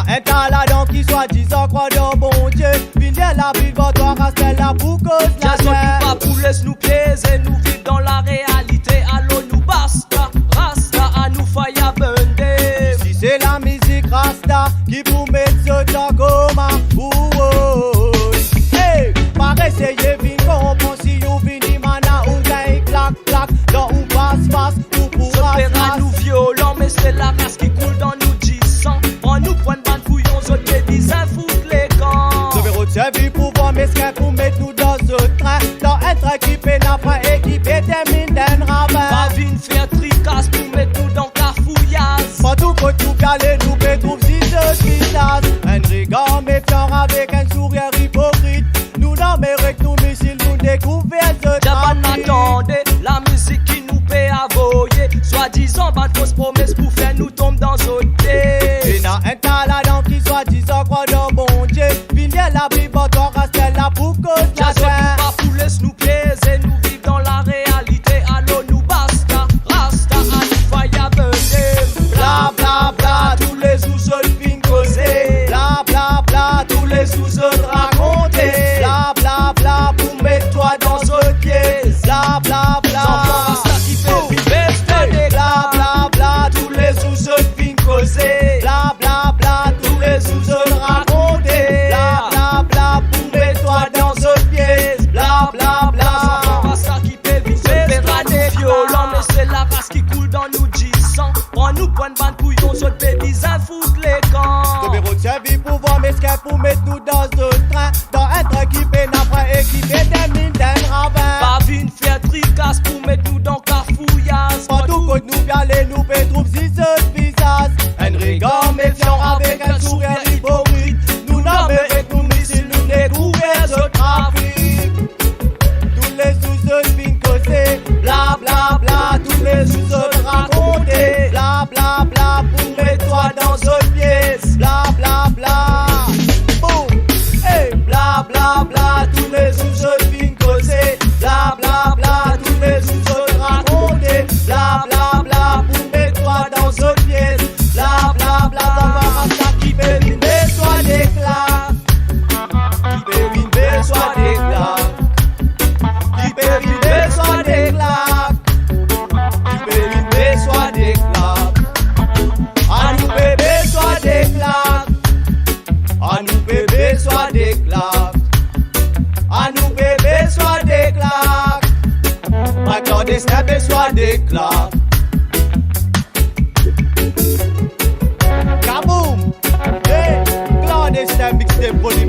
un taladon qui soi-disant croit dans bon Dieu. Villers la ville, votre rastel la pour cause la guerre. Pas pour laisser nous piéger, nous vivre dans la réalité. Allô, nous basta, rasta, à nous faille à bender. Si c'est la musique rasta qui vous met ce tangoma. Hey, par essayer vin comprendre si you vini mana ou gagne clac clac. Dans ou passe ou pour à nous violents, mais c'est la race qui coule dans nous 10 ans. On nous prend ban couillons, je te dis ça fout les camps. Je vais servir pour voir mes scans pour mettre nous dans ce train. Dans un train qui peine après équipé termine d'un ravin. Pas vine faire tricasse pour mettre nous dans cafouillasse. Pas tout que tout calé, nous trouve si je visage. Un brigand méfiant avec un sourire hypocrite. Nous n'amérique, nous missiles, nous découvert ce trafic. Attendez, la musique qui nous paie à voyer. Soi-disant, pas de fausses promesses pour faire nous tomber dans ce thé. Il y a un taladon qui soi-disant croit dans bon Dieu. Villers la vie, votre rastel la pour cause la guerre. Pas pour laisser nous piéger, nous vivre dans la réalité. Allô, nous basta, rasta, à nous faille à bender. Bla bla bla, tous les sous-sols fin causer. Bla bla bla, tous les sous-sols raconter. Bla bla bla, pour mettre toi dans ce pied. Bla bla bla, qui fait bla bla bla, tous les sous-sols fin causer. Bla bla bla, tous les sous-sols raconter. Bla bla bla, pour mettre toi dans ce pied. Bla bla bla, ça qui fait violent, mais c'est la race qui coule dans nous 10 ans. On nous prend ban couillons, je te dis ça fout les camps. Numéro de service pour voir mes scans pour mettre nous dans ce train. Dans un train qui peine après équipé termine d'un ravin. Pas vine faire tricasse pour mettre nous dans cafouillasse. En tout côté nous aller nous trouve si ce visage. Un brigand méfiant avec un sourire hypocrite. Nous n'amérique, nous missiles, nous découvert ce trafic. Tous les sous-sols fin causés. Bla bla bla, tous les sous-sols raconter. Bla bla bla, pour mettre toi dans ce pièce. Bla bla bla, boum. Hey, bla bla bla, tous les sous-sols fin causés. Bla bla bla, tous les sous-sols raconter. Bla bla bla, pour mettre toi dans ce pièce. Bla bla bla, ça qui fait une soit d'éclat. Qui fait une soit d'éclat. Qui fait une soit d'éclat. Qui fait une soit d'éclat. À nous bébé soit d'éclat. À nous bébé soit d'éclat. À nous bébé soit d'éclat. Accordez snap et soit d'éclat. Kaboom! Hey, clandestin mixtape volume